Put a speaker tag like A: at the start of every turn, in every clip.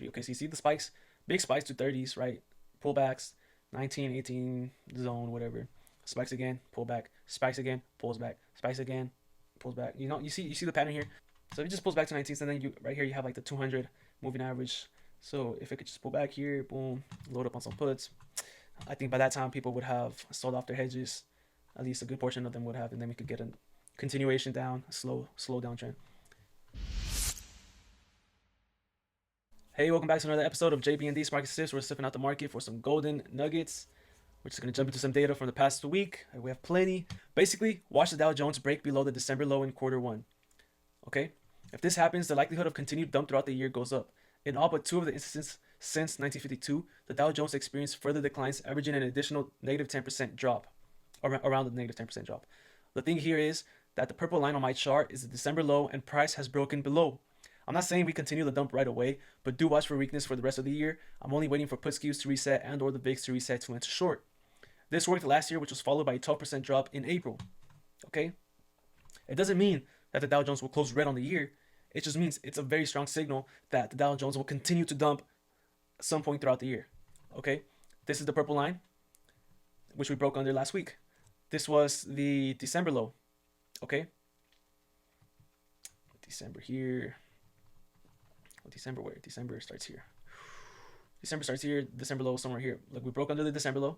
A: Okay, so you see the spikes, big spikes to 30s, right? Pullbacks, 19, 18 zone, whatever. Spikes again, pull back. Spikes again, pulls back. Spikes again, pulls back. You see the pattern here. So if it just pulls back to 19s, and then you right here you have like the 200 moving average. So if it could just pull back here, boom, load up on some puts. I think by that time people would have sold off their hedges. At least a good portion of them would have, and then we could get a continuation down, a slow downtrend. Hey, welcome back to another episode of JB&D's Market Tips. We're sniffing out the market for some golden nuggets. We're just going to jump into some data from the past week. We have plenty. Basically, watch the Dow Jones break below the December low in quarter one. Okay? If this happens, the likelihood of continued dump throughout the year goes up. In all but two of the instances since 1952, the Dow Jones experienced further declines, averaging an additional negative 10% drop, around the negative 10% drop. The thing here is that the purple line on my chart is the December low and price has broken below. I'm not saying we continue the dump right away, but do watch for weakness for the rest of the year. I'm only waiting for put skews to reset and or the VIX to reset to enter short. This worked last year, which was followed by a 12% drop in April. Okay? It doesn't mean that the Dow Jones will close red on the year. It just means it's a very strong signal that the Dow Jones will continue to dump at some point throughout the year. Okay? This is the purple line, which we broke under last week. This was the December low. Okay? December here. December where? December starts here. December starts here. December low somewhere here. Look, we broke under the December low.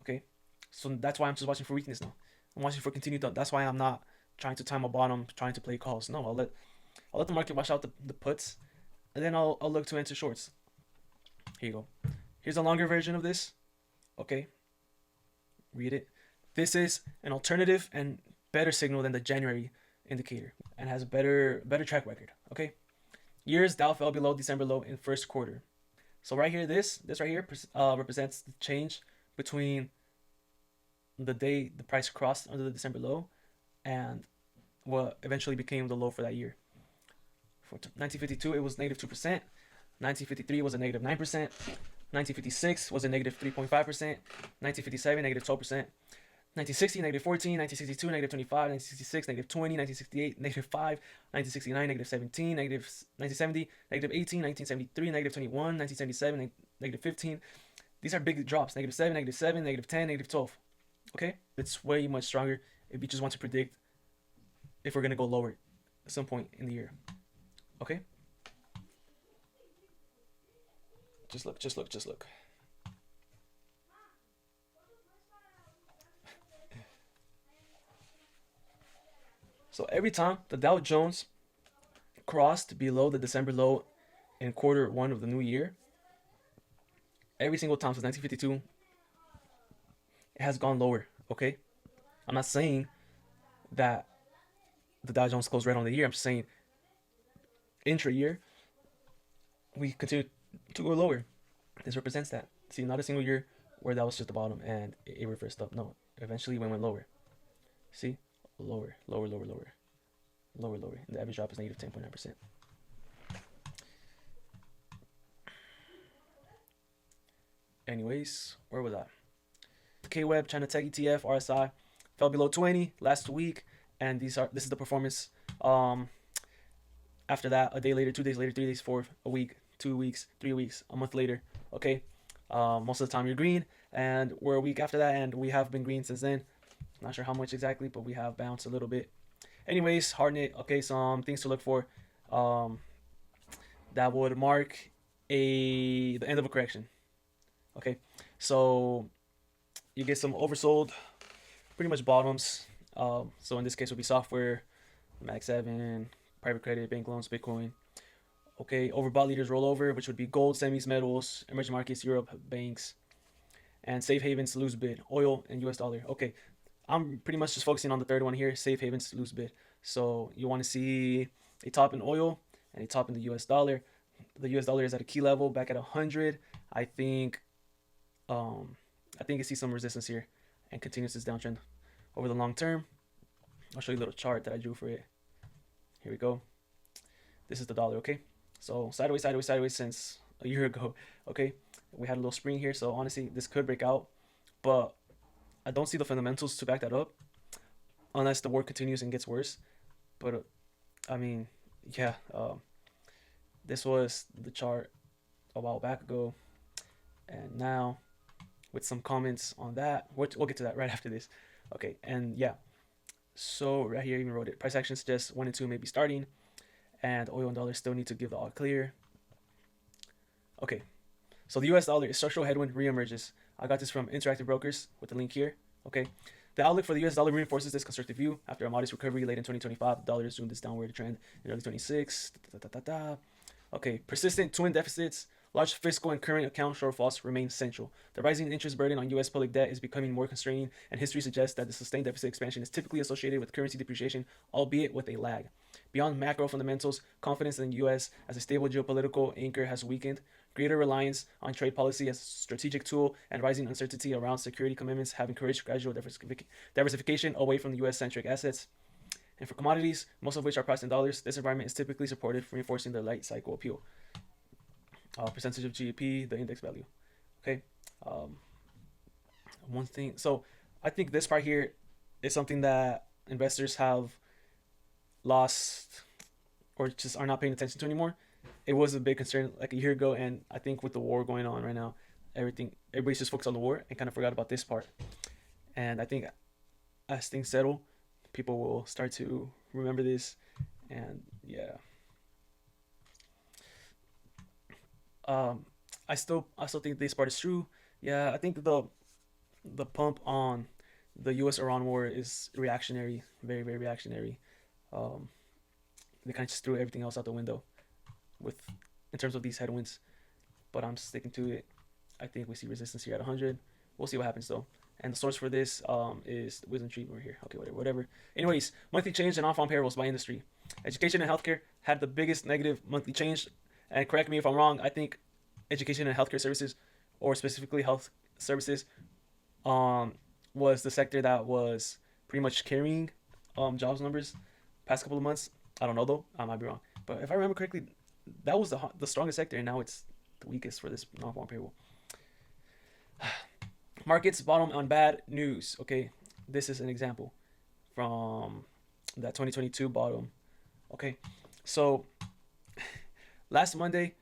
A: Okay, so that's why I'm just watching for weakness now. I'm watching for continued dump. That's why I'm not trying to time a bottom, trying to play calls. No, I'll let the market wash out the puts, and then I'll look to enter shorts. Here you go. Here's a longer version of this. Okay, read it. This is an alternative and better signal than the January indicator, and has a better track record. Okay. Years Dow fell below December low in first quarter. So right here, this right here represents the change between the day the price crossed under the December low and what eventually became the low for that year. For 1952, it was negative 2%. 1953 was a negative 9%. 1956 was a negative 3.5%. 1957, negative 12%. 1960, negative 14, 1962, negative 25, 1966, negative 20, 1968, negative 5, 1969, negative 17, negative 1970, negative 18, 1973, negative 21, 1977, negative 15. These are big drops, negative 7, negative 7, negative 10, negative 12. Okay? It's way much stronger if you just want to predict if we're going to go lower at some point in the year. Okay? Just look. So every time the Dow Jones crossed below the December low in quarter one of the new year, every single time since 1952, it has gone lower. Okay, I'm not saying that the Dow Jones closed red on the year. I'm just saying intra-year we continue to go lower. This represents that. See, not a single year where that was just the bottom and it reversed up. No, eventually we went lower. See, lower. And the average drop is negative 10.9%. Anyways, where was I? K-Web, China Tech ETF, RSI fell below 20 last week, and this is the performance. After that, a day later, 2 days later, 3 days, 4, a week, 2 weeks, 3 weeks, a month later. Okay, most of the time you're green, and we're a week after that, and we have been green since then. Not sure how much exactly, but we have bounced a little bit. Anyways, hardnet. Okay, some things to look for. That would mark the end of a correction. Okay, so you get some oversold, pretty much bottoms. So in this case, would be software, Max 7, private credit, bank loans, Bitcoin. Okay, overbought leaders roll over, which would be gold, semis, metals, emerging markets, Europe, banks, and safe havens lose bid, oil and US dollar. Okay, I'm pretty much just focusing on the third one here, safe havens lose bid. So you want to see a top in oil and a top in the US dollar. The US dollar is at a key level back at 100. I think you see some resistance here and continues this downtrend over the long term. I'll show you a little chart that I drew for it. Here we go. This is the dollar, okay? So sideways since a year ago, okay? We had a little spring here, so honestly, this could break out, but I don't see the fundamentals to back that up unless the war continues and gets worse. But I mean, yeah, this was the chart a while back ago, and now with some comments on that. We'll get to that right after this. Okay, and yeah, so right here even wrote it. Price action suggests 1 and 2 may be starting, and oil and dollar still need to give the all clear. Okay, so the US dollar is structural headwind reemerges. I got this from Interactive Brokers with the link here. Okay, the outlook for the US dollar reinforces this constructive view. After a modest recovery late in 2025, the dollar resumed this downward trend in early 26. Okay, persistent twin deficits, large fiscal and current account shortfalls remain central. The rising interest burden on US public debt is becoming more constraining, and history suggests that the sustained deficit expansion is typically associated with currency depreciation, albeit with a lag. Beyond macro fundamentals, confidence in the US as a stable geopolitical anchor has weakened. Greater reliance on trade policy as a strategic tool and rising uncertainty around security commitments have encouraged gradual diversification away from the US-centric assets. And for commodities, most of which are priced in dollars, this environment is typically supportive, reinforcing the light cycle appeal. Percentage of GDP, the index value. Okay. One thing. So I think this part here is something that investors have lost or just are not paying attention to anymore. It was a big concern like a year ago, and I think with the war going on right now, everybody's just focused on the war and kind of forgot about this part. And I think as things settle, people will start to remember this, and yeah. I still think this part is true. Yeah, I think the pump on the U.S. Iran war is reactionary, very very reactionary. They kind of just threw everything else out the window with in terms of these headwinds, but I'm sticking to it. I think we see resistance here at 100. We'll see what happens though. And the source for this is the wisdom tree over here. Okay, whatever. Anyways, monthly change in on-farm payrolls by industry. Education and healthcare had the biggest negative monthly change. And correct me if I'm wrong, I think education and healthcare services, or specifically health services, was the sector that was pretty much carrying jobs numbers past couple of months. I don't know though. I might be wrong. But if I remember correctly, that was the strongest sector, and now it's the weakest for this non-farm payroll. Markets bottom on bad news. Okay, this is an example from that 2022 bottom. Okay, so last Monday,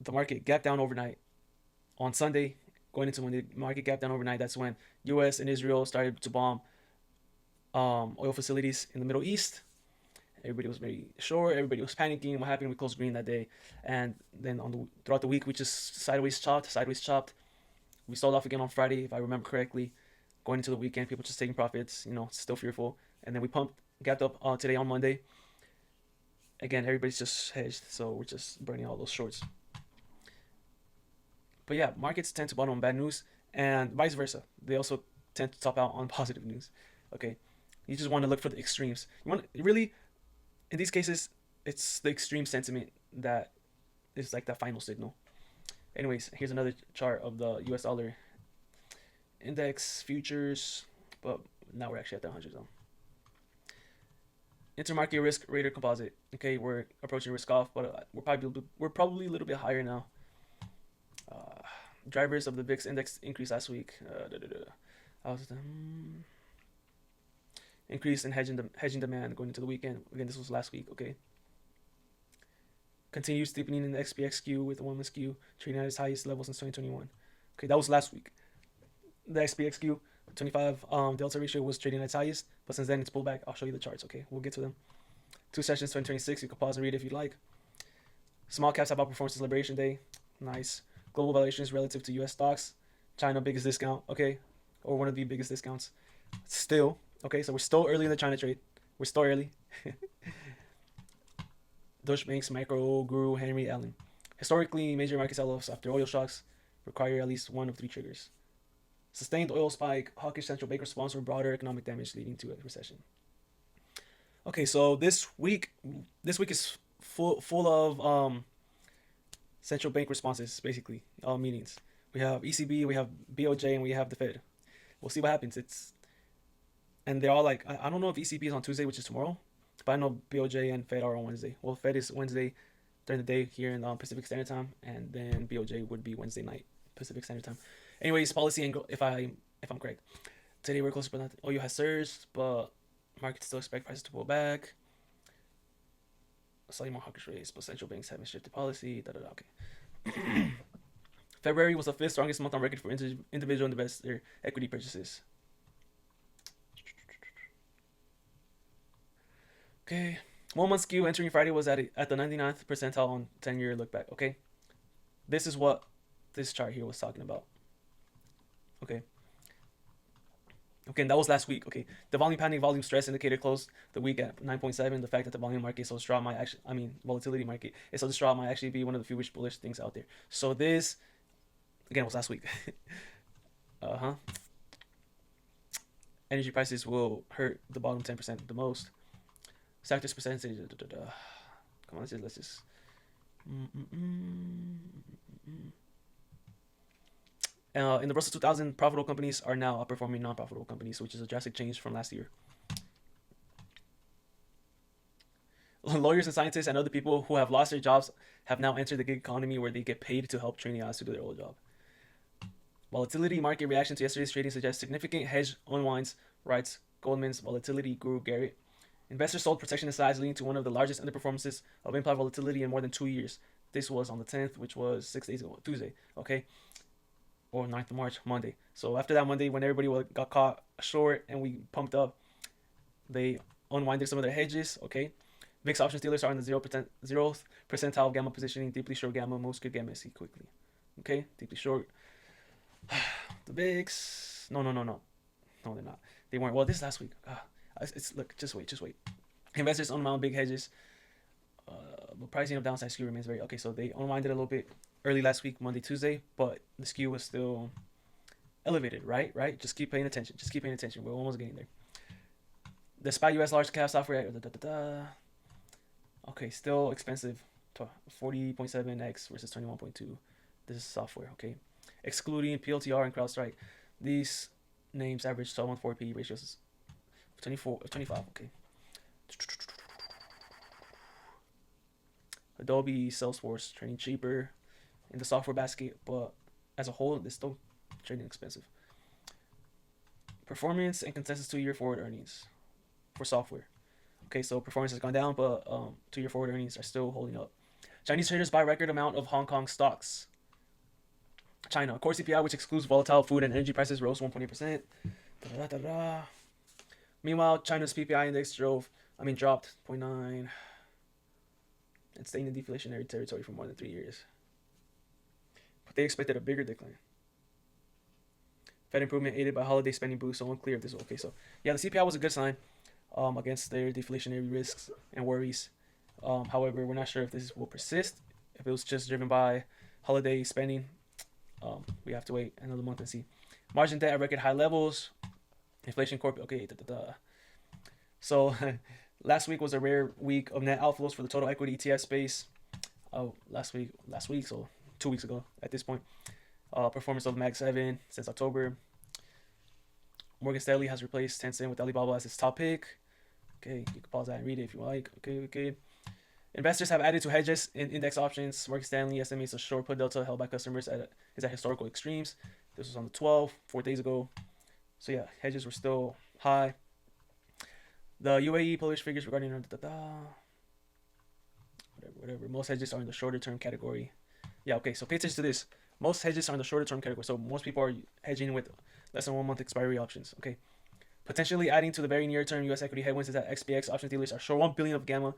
A: the market gapped down overnight. On Sunday, going into Monday, market gapped down overnight. That's when U.S. and Israel started to bomb oil facilities in the Middle East. Everybody was very sure. Everybody was panicking. What happened? We closed green that day, and then throughout the week, we just sideways chopped. We sold off again on Friday, if I remember correctly. Going into the weekend, people just taking profits, still fearful. And then we gapped up today on Monday. Again, everybody's just hedged, so we're just burning all those shorts. But yeah, markets tend to bottom on bad news, and vice versa. They also tend to top out on positive news. Okay, you just want to look for the extremes. In these cases, it's the extreme sentiment that is like that final signal. Anyways, here's another chart of the US dollar index futures, but now we're actually at the 100 zone. Intermarket risk rater composite. Okay, we're approaching risk off, but we're probably a little bit higher now. Drivers of the VIX index increased last week. Increase in hedging demand going into the weekend. Again, this was last week. Okay. Continued steepening in the SPXQ with the 1 month skew trading at its highest level since 2021. Okay, that was last week. The SPXQ 25 delta ratio was trading at its highest, but since then it's pulled back. I'll show you the charts. Okay, we'll get to them. 2 sessions 2026. You can pause and read if you'd like. Small caps have outperformed since Liberation Day. Nice. Global valuations relative to U.S. stocks. China biggest discount. Okay, or one of the biggest discounts. Still. Okay, so we're still early in the China trade. We're still early. Deutsche Bank's macro guru Henry Allen. Historically, major market sell-offs after oil shocks require at least one of 3 triggers. Sustained oil spike, hawkish central bank response, or broader economic damage leading to a recession. Okay, so this week is full of central bank responses, basically, all meetings. We have ECB, we have BOJ, and we have the Fed. We'll see what happens. And they're all like, I don't know if ECB is on Tuesday, which is tomorrow, but I know BOJ and Fed are on Wednesday. Well, Fed is Wednesday during the day here in Pacific Standard Time, and then BOJ would be Wednesday night Pacific Standard Time. Anyways, policy angle, if I'm correct. Today we're closer, but not. OU has surged, but markets still expect prices to pull back. slightly more hawkish rates, but central banks haven't shifted policy. Okay. February was the fifth strongest month on record for individual investor equity purchases. Okay. 1 month skew entering Friday was at the 99th percentile on 10-year look back. Okay. This is what this chart here was talking about. Okay. Okay, and that was last week. Okay, the volume panic volume stress indicator closed the week at 9.7. The fact that the volume market is so strong might actually, volatility market is so strong might actually be one of the few bullish things out there. So this, again, was last week. Energy prices will hurt the bottom 10% the most. Sectors percentage. Come on, let's just. In the Russell 2000, profitable companies are now outperforming non-profitable companies, which is a drastic change from last year. Lawyers and scientists and other people who have lost their jobs have now entered the gig economy where they get paid to help training eyes to do their old job. Volatility market reaction to yesterday's trading suggests significant hedge unwinds, writes Goldman's Volatility Guru Garrett. Investors sold protectionist sides, leading to one of the largest underperformances of implied volatility in more than 2 years. This was on the 10th, which was 6 days ago, Tuesday, okay? Or 9th of March, Monday. So after that Monday, when everybody got caught short and we pumped up, they unwinded some of their hedges, okay? VIX options dealers are in the 0th percentile of gamma positioning. Deeply short gamma, most could get messy quickly. Okay, deeply short. The VIX, no, they're not. They weren't. Well, this last week. Look, just wait. Investors unwound big hedges, but pricing of downside skew remains very okay. So they unwinded a little bit early last week, Monday, Tuesday, but the skew was still elevated, right? Just keep paying attention. We're almost getting there. The SPY US large cap software. Okay, still expensive. 40.7x versus 21.2. This is software, okay? Excluding PLTR and CrowdStrike, these names average 12.4 PE ratios 25, okay. Adobe, Salesforce trading cheaper in the software basket, but as a whole, they're still trading expensive. Performance and consensus 2-year forward earnings for software. Okay, so performance has gone down, but 2-year forward earnings are still holding up. Chinese traders buy record amount of Hong Kong stocks. China, core CPI, which excludes volatile food and energy prices, rose 1.8%. Meanwhile, China's PPI index dropped 0.9 and staying in deflationary territory for more than 3 years. But they expected a bigger decline. Fed improvement aided by holiday spending boost, so unclear if this is okay. So yeah, the CPI was a good sign against their deflationary risks and worries. However, we're not sure if this will persist. If it was just driven by holiday spending, we have to wait another month and see. Margin debt at record high levels. Inflation corp. Okay. So last week was a rare week of net outflows for the total equity ETF space. Last week, so 2 weeks ago at this point. Performance of Mag 7 since October. Morgan Stanley has replaced Tencent with Alibaba as its top pick. Okay, you can pause that and read it if you like. Okay. Investors have added to hedges in index options. Morgan Stanley estimates a short put delta held by customers is at historical extremes. This was on the 12th, 4 days ago. So yeah, hedges were still high. The UAE published figures regarding whatever. Most hedges are in the shorter term category. Yeah, okay, so pay attention to this. Most hedges are in the shorter term category. So most people are hedging with less than 1 month expiry options. Okay. Potentially adding to the very near term US equity headwinds is that XPX option dealers are short 1 billion of gamma.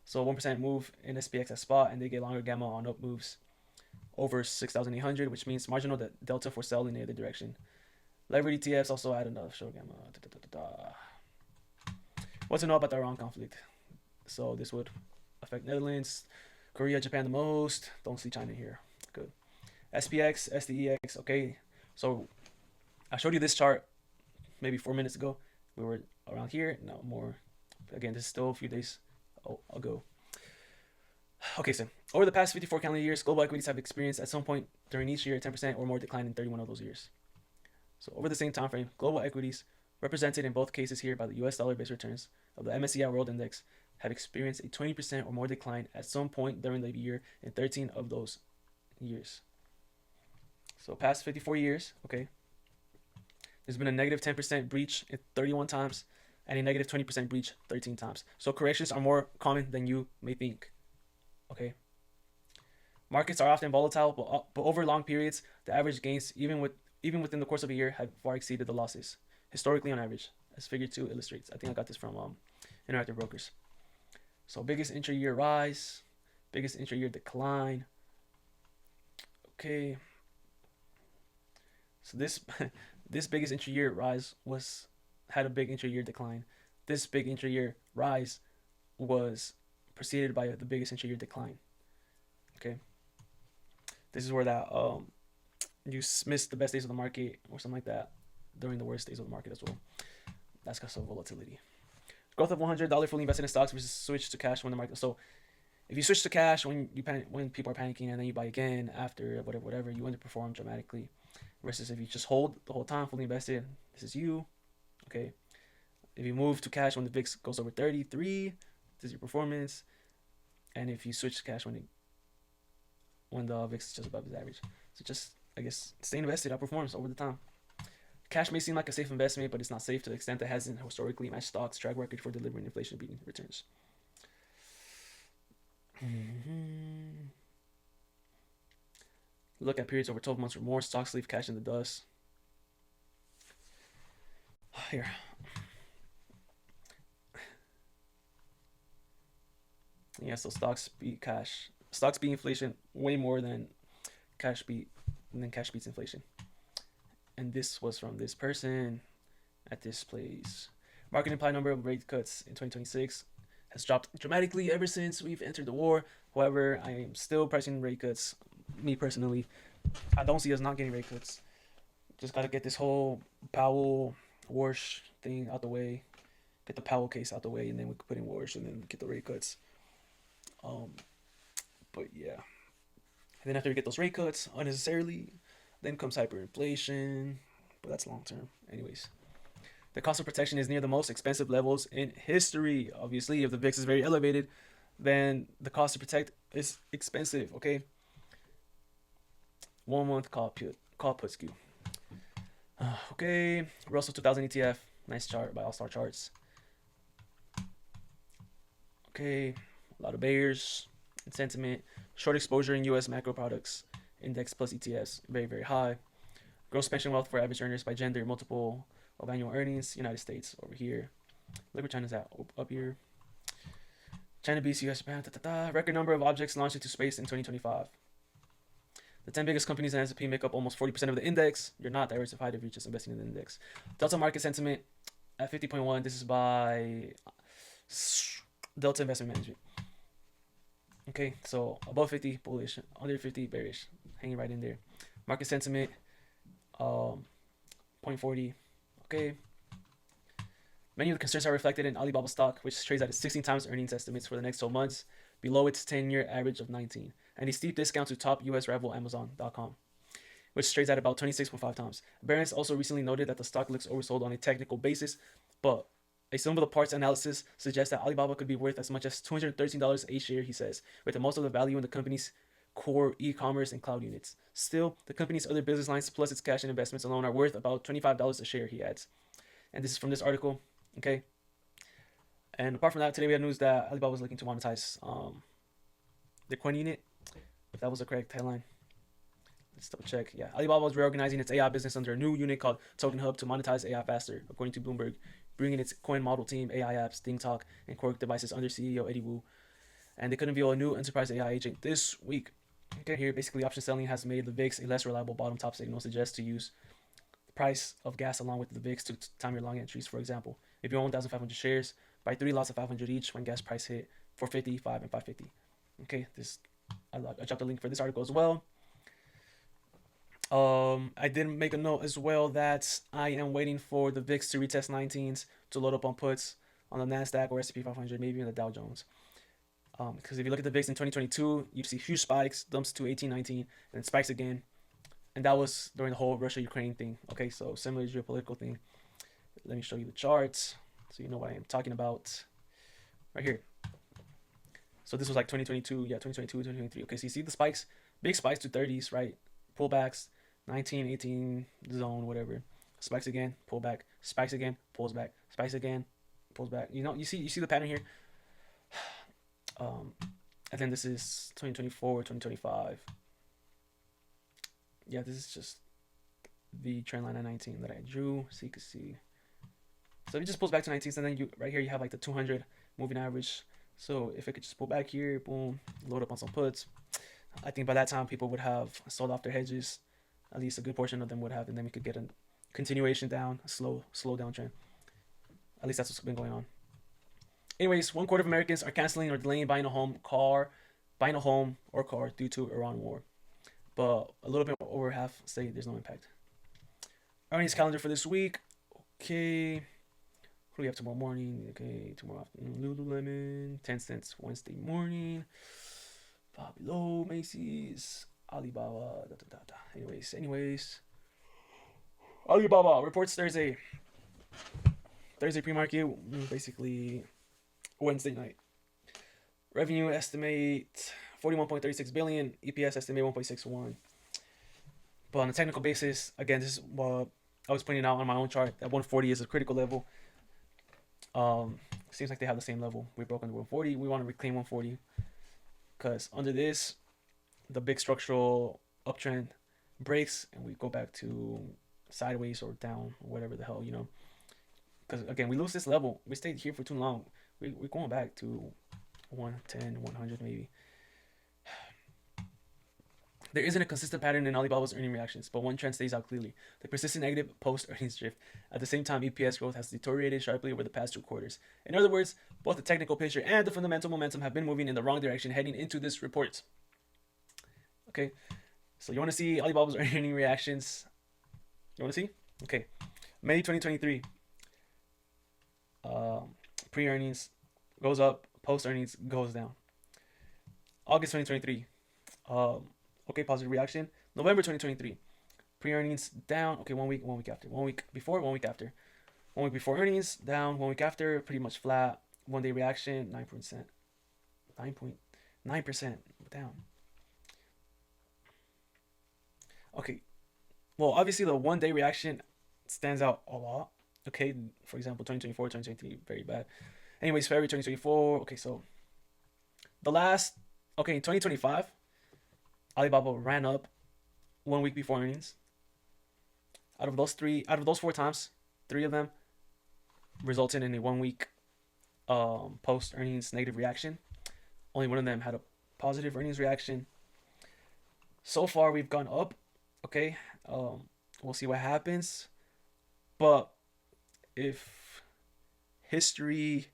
A: So 1% move in SPX at spot, and they get longer gamma on up moves over 6,800, which means marginal delta for sell in the other direction. Levered ETFs also add another short gamma. What to know about the Iran conflict? So this would affect Netherlands, Korea, Japan the most. Don't see China here. Good. SPX, SDEX. Okay. So I showed you this chart maybe 4 minutes ago. We were around here. Now more. Again, this is still a few days ago. Okay, so over the past 54 calendar years, global equities have experienced at some point during each year a 10% or more decline in 31 of those years. So over the same time frame, global equities, represented in both cases here by the US dollar-based returns of the MSCI World Index, have experienced a 20% or more decline at some point during the year in 13 of those years. So past 54 years, okay, there's been a negative 10% breach 31 times and a negative 20% breach 13 times. So corrections are more common than you may think. Okay, markets are often volatile, but over long periods, the average gains, even within the course of a year, have far exceeded the losses historically on average, as Figure 2 illustrates. I think I got this from Interactive Brokers. So biggest intra-year rise, biggest intra-year decline. Okay, so this this biggest intra-year rise had a big intra-year decline. This big intra-year rise was preceded by the biggest intra-year decline. Okay, this is where that you missed the best days of the market or something like that during the worst days of the market as well. That's because of volatility. Growth of $100 fully invested in stocks versus switch to cash when the market. So if you switch to cash when you panic, when people are panicking, and then you buy again after whatever, you underperform dramatically. Versus if you just hold the whole time fully invested, this is you. Okay. If you move to cash when the VIX goes over 33, this is your performance. And if you switch to cash when the VIX is just above its average, so just I guess stay invested outperforms over the time. Cash may seem like a safe investment, but it's not safe to the extent that it hasn't historically matched stocks' track record for delivering inflation-beating returns. Look at periods over 12 months or more. Stocks leave cash in the dust. Here. Yeah, so stocks beat cash. Stocks beat inflation way more than cash beats inflation. And this was from this person at this place. Market implied number of rate cuts in 2026 has dropped dramatically ever since we've entered the war. However, I am still pricing rate cuts. Me personally, I don't see us not getting rate cuts. Just gotta get this whole Powell Warsh thing out the way. Get the Powell case out the way, and then we can put in Warsh, and then get the rate cuts. But yeah. And then after we get those rate cuts unnecessarily, then comes hyperinflation. But that's long term. Anyways. The cost of protection is near the most expensive levels in history. Obviously, if the VIX is very elevated, then the cost to protect is expensive. Okay. 1 month call put skew. Okay. Russell 2000 ETF. Nice chart by All Star Charts. Okay. A lot of bears and sentiment. Short exposure in U.S. macro products. Index plus ETFs. Very, very high. Gross pension wealth for average earners by gender. Multiple of annual earnings. United States over here. Look where China's at. Up here. China beats US, Japan. Record number of objects launched into space in 2025. The 10 biggest companies in S&P make up almost 40% of the index. You're not diversified if you're just investing in the index. Delta market sentiment at 50.1. This is by Delta Investment Management. Okay, so above 50 bullish, under 50 bearish, hanging right in there. Market sentiment 0.40. Okay. Many of the concerns are reflected in Alibaba stock, which trades at 16 times earnings estimates for the next 12 months, below its 10-year average of 19, and a steep discount to top U.S. rival Amazon.com, which trades at about 26.5 times. Barron's also recently noted that the stock looks oversold on a technical basis, but a sum of the parts analysis suggests that Alibaba could be worth as much as $213 a share, he says, with most of the value in the company's core e-commerce and cloud units. Still, the company's other business lines plus its cash and investments alone are worth about $25 a share, he adds. And this is from this article. Okay. And apart from that, today we had news that Alibaba was looking to monetize the coin unit, if that was the correct headline. Let's double check. Yeah, Alibaba was reorganizing its AI business under a new unit called Token Hub to monetize AI faster, according to Bloomberg, bringing its coin model team, AI apps, ThinkTalk, and Quark devices under CEO Eddie Wu. And they could unveil a new enterprise AI agent this week. Okay, here basically option selling has made the VIX a less reliable bottom-top signal, suggests to use the price of gas along with the VIX to time your long entries. For example, if you own 1,500 shares, buy 3 lots of 500 each when gas price hit 450, 5, and 550. Okay, I dropped a link for this article as well. I did make a note as well that I am waiting for the VIX to retest 19s to load up on puts on the Nasdaq or S&P 500, maybe in the Dow Jones. Because if you look at the VIX in 2022, you see huge spikes, dumps to 18, 19, and it spikes again. And that was during the whole Russia-Ukraine thing. Okay, so similar geopolitical thing. Let me show you the charts so you know what I am talking about. Right here. So this was like 2022, 2023. Okay, so you see the spikes, big spikes to 30s, right? Pullbacks, 19, 18 zone, whatever. Spikes again, pull back, spikes again, pulls back, spikes again, pulls back. You know, you see the pattern here. And then this is 2024, 2025. Yeah, this is just the trend line at 19 that I drew, so you can see. So if it just pulls back to 19, and then you right here you have like the 200 moving average. So if it could just pull back here, boom, load up on some puts. I think by that time people would have sold off their hedges. At least a good portion of them would have, and then we could get a continuation down, a slow downtrend. At least that's what's been going on. Anyways, 1/4 of Americans are canceling or delaying buying a home or car due to Iran war. But a little bit over half say there's no impact. Earnings calendar for this week. Okay. What do we have tomorrow morning? Okay, tomorrow afternoon. Lululemon. 10 cents Wednesday morning. Bobby Low, Macy's, Alibaba. Anyways. Alibaba reports Thursday. Thursday pre-market, basically Wednesday night. Revenue estimate 41.36 billion. EPS estimate 1.61. But on a technical basis, again, this is what I was pointing out on my own chart. That 140 is a critical level. Seems like they have the same level. We broke under 140. We want to reclaim 140 because under this, the big structural uptrend breaks and we go back to sideways or down or whatever the hell, you know. Because again, we lose this level. We stayed here for too long. We're going back to 110, 100 maybe. There isn't a consistent pattern in Alibaba's earning reactions, but one trend stays out clearly: the persistent negative post-earnings drift. At the same time, EPS growth has deteriorated sharply over the past 2 quarters. In other words, both the technical picture and the fundamental momentum have been moving in the wrong direction heading into this report. Okay, so you want to see Alibaba's earning reactions? You want to see? Okay, May 2023. Pre-earnings goes up, post-earnings goes down. August 2023. Okay, positive reaction. November 2023. Pre-earnings down. Okay, 1 week after. 1 week before, 1 week after. 1 week before earnings, down. 1 week after, pretty much flat. 1 day reaction, 9%. 9.9% down. Okay. Well, obviously the 1 day reaction stands out a lot. Okay, for example, 2024, 2023, very bad. Anyways, February 2024. Okay, so in 2025, Alibaba ran up 1 week before earnings. Out of those 4 times, 3 of them resulted in a 1 week post earnings negative reaction. Only one of them had a positive earnings reaction. So far, we've gone up. Okay, we'll see what happens. But if history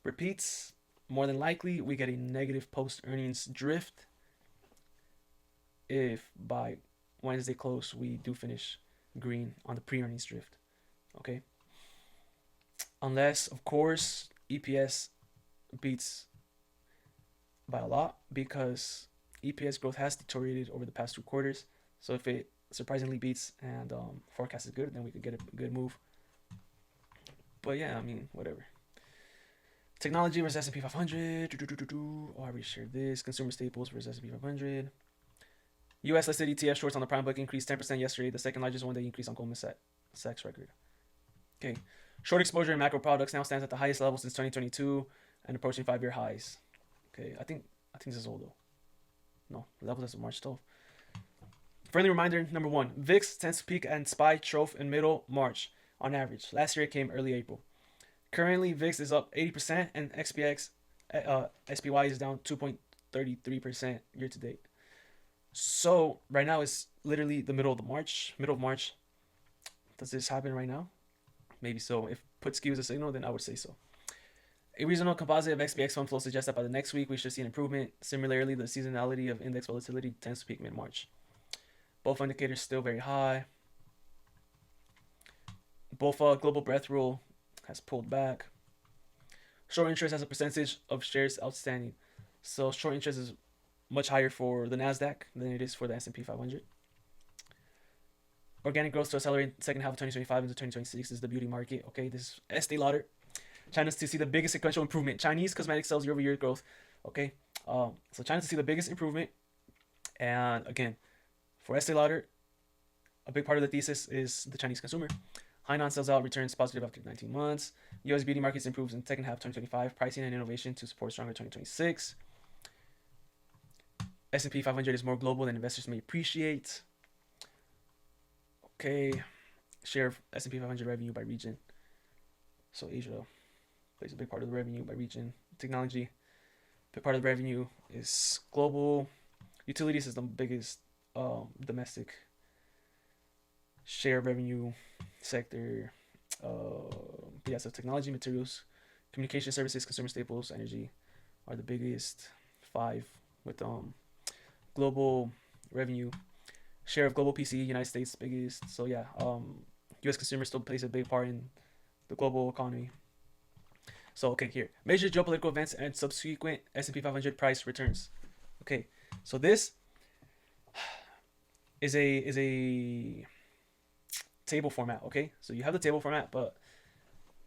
A: repeats, more than likely we get a negative post earnings drift. If by Wednesday close we do finish green on the pre-earnings drift. Okay, unless of course EPS beats by a lot, because EPS growth has deteriorated over the past 2 quarters. So if it surprisingly beats and forecast is good, then we could get a good move. But yeah, I mean, whatever. Technology versus S&P 500. Oh, I already shared this. Consumer staples versus S&P 500. U.S. listed ETF shorts on the prime book increased 10% yesterday, the second largest one-day increase on Goldman Sachs record. Okay, short exposure in macro products now stands at the highest level since 2022 and approaching 5-year highs. Okay, I think this is old though. No, the level is March 12th. Friendly reminder, number 1, VIX tends to peak and SPY trough in middle March on average. Last year it came early April. Currently, VIX is up 80% and SPY is down 2.33% year to date. So right now it's literally the middle of March. Does this happen right now? Maybe so. If put skews a signal, then I would say so. A reasonable composite of XPX fund flow suggests that by the next week we should see an improvement. Similarly, the seasonality of index volatility tends to peak mid-March. Both indicators still very high. Both global breadth rule has pulled back. Short interest as a percentage of shares outstanding. So short interest is much higher for the NASDAQ than it is for the S&P 500. Organic growth to accelerate second half of 2025 into 2026 is the beauty market. Okay, this is Estee Lauder. China's to see the biggest sequential improvement. Chinese cosmetic sales year-over-year growth. Okay, so China's to see the biggest improvement. And again, for Estee Lauder, a big part of the thesis is the Chinese consumer. Hainan sales out returns positive after 19 months. U.S. beauty markets improves in second half 2025. Pricing and innovation to support stronger 2026. S&P 500 is more global than investors may appreciate. Okay, share of S&P 500 revenue by region. So Asia plays a big part of the revenue by region. Technology, big part of the revenue is global. Utilities is the biggest domestic share of revenue sector. Yeah, so technology, materials, communication services, consumer staples, energy are the biggest five with global revenue. Share of global PC, United States biggest. So yeah, U.S. consumer still plays a big part in the global economy. So okay, here major geopolitical events and subsequent S&P 500 price returns. Okay, so this is a table format. Okay, so you have the table format, but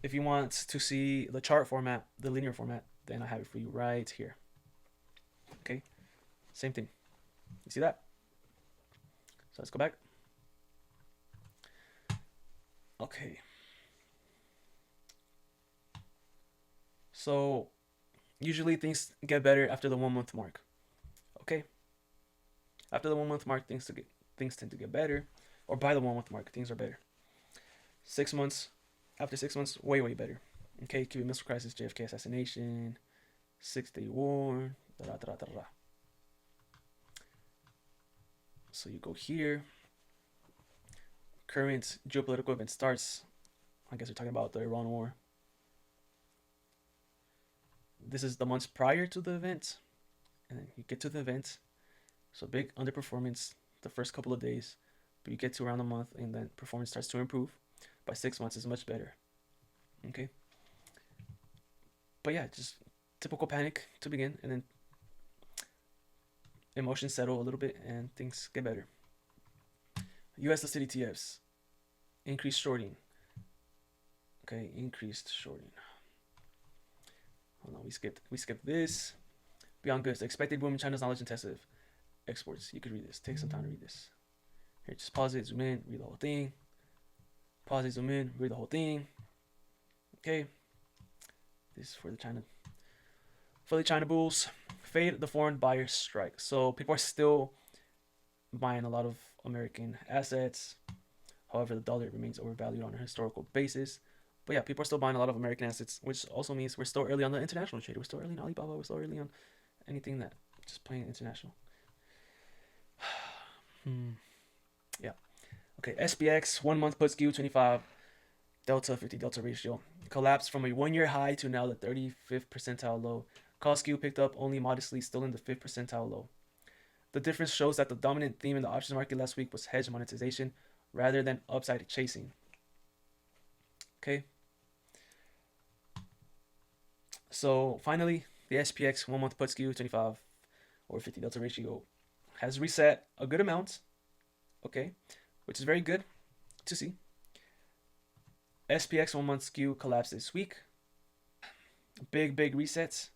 A: if you want to see the chart format, the linear format, then I have it for you right here. Okay, same thing. You see that? So let's go back. Okay. So usually things get better after the 1 month mark. Okay. After the 1 month mark, things tend to get better, or by the 1 month mark, things are better. 6 months, after 6 months, way better. Okay, Cuban Missile Crisis, JFK assassination, 6-Day War, da da da da da. So you go here. Current geopolitical event starts. I guess we're talking about the Iran war. This is the months prior to the event, and then you get to the event. So big underperformance the first couple of days, but you get to around a month, and then performance starts to improve. By 6 months, is much better. Okay. But yeah, just typical panic to begin, and then emotions settle a little bit, and things get better. U.S. listed ETFs, increased shorting. Okay, increased shorting. Hold on, we skipped this. Beyond goods, expected boom in China's knowledge-intensive exports. You could read this. Take some time to read this. Here, just pause it, zoom in, read the whole thing. Pause it, zoom in, read the whole thing. Okay. This is for the China bulls. Fade the foreign buyer strike. So people are still buying a lot of American assets. However, the dollar remains overvalued on a historical basis. But yeah, people are still buying a lot of American assets, which also means we're still early on the international trade. We're still early on Alibaba. We're still early on anything that just plain international. Yeah. Okay, SPX 1 month put skew 25 delta 50 delta ratio collapsed from a 1-year high to now the 35th percentile low. Call skew picked up only modestly, still in the 5th percentile low. The difference shows that the dominant theme in the options market last week was hedge monetization rather than upside chasing. Okay. So finally, the SPX 1 month put skew 25 or 50 delta ratio has reset a good amount. Okay, which is very good to see. SPX 1 month skew collapsed this week. Big resets.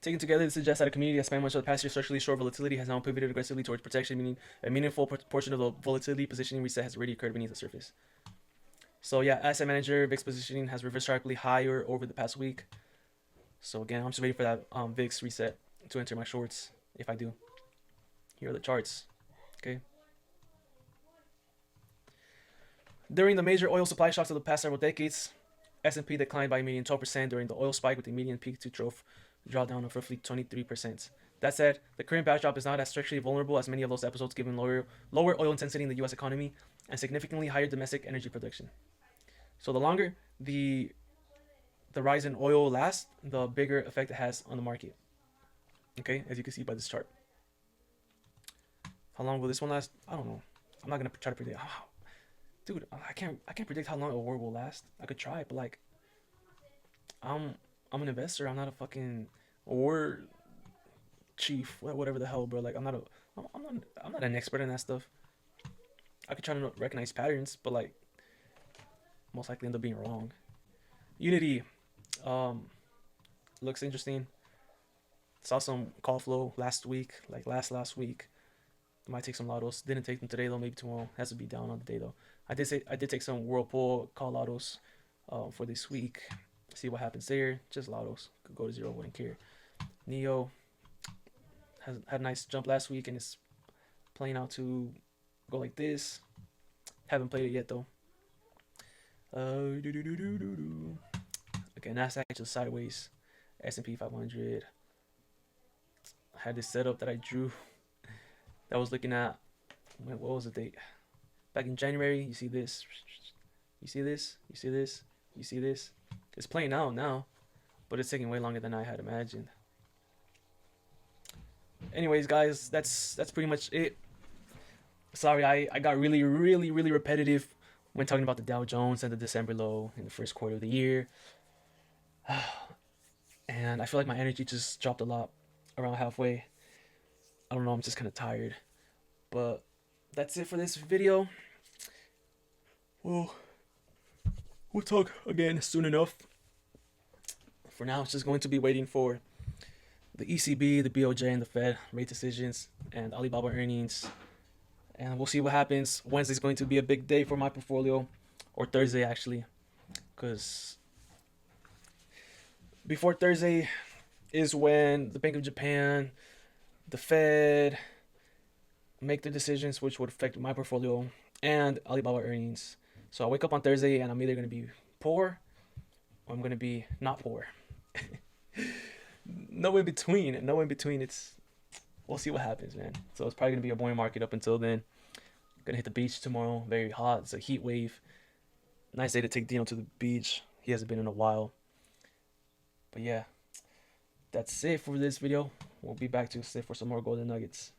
A: Taken together, this suggests that a community that spent much of the past year structurally short volatility has now pivoted aggressively towards protection, meaning a meaningful portion of the volatility positioning reset has already occurred beneath the surface. So yeah, asset manager VIX positioning has reversed sharply higher over the past week. So again, I'm just waiting for that VIX reset to enter my shorts if I do. Here are the charts. Okay. During the major oil supply shocks of the past several decades, S&P declined by a median 12% during the oil spike, with a median peak to trough drawdown of roughly 23%. That said, the current backdrop is not as structurally vulnerable as many of those episodes, given lower oil intensity in the U.S. economy and significantly higher domestic energy production. So the longer the rise in oil lasts, the bigger effect it has on the market. Okay, as you can see by this chart. How long will this one last? I don't know. I'm not gonna try to predict. Dude, I can't predict how long a war will last. I could try, but like, I'm an investor. I'm not a fucking war chief, whatever the hell, bro. Like, I'm not an expert in that stuff. I could try to recognize patterns, but like, most likely end up being wrong. Unity, looks interesting. Saw some call flow last week, like last week. Might take some lottos. Didn't take them today though. Maybe tomorrow. Has to be down on the day though. I did take some Whirlpool call lottos for this week. See what happens there. Just lottos. Could go to zero. Wouldn't care. Neo has had a nice jump last week, and it's playing out to go like this. Haven't played it yet though. Okay, Nasdaq just sideways. S&P 500. I had this setup that I drew. That I was looking at. What was the date? Back in January. You see this? You see this? You see this? You see this? It's playing out now, but it's taking way longer than I had imagined. Anyways, guys, that's pretty much it. Sorry, I got really repetitive when talking about the Dow Jones and the December low in the first quarter of the year. And I feel like my energy just dropped a lot around halfway. I don't know, I'm just kind of tired. But that's it for this video. Well, we'll talk again soon enough. For now, it's just going to be waiting for the ECB, the BOJ, and the Fed rate decisions and Alibaba earnings. And we'll see what happens. Wednesday's going to be a big day for my portfolio, or Thursday actually, because before Thursday is when the Bank of Japan, the Fed make their decisions, which would affect my portfolio and Alibaba earnings. So I wake up on Thursday and I'm either going to be poor or I'm going to be not poor. No in between. No in between. We'll see what happens, man. So it's probably going to be a boring market up until then. Gonna hit the beach tomorrow. Very hot. It's a heat wave. Nice day to take Dino to the beach. He hasn't been in a while. But yeah, that's it for this video. We'll be back to sit for some more golden nuggets.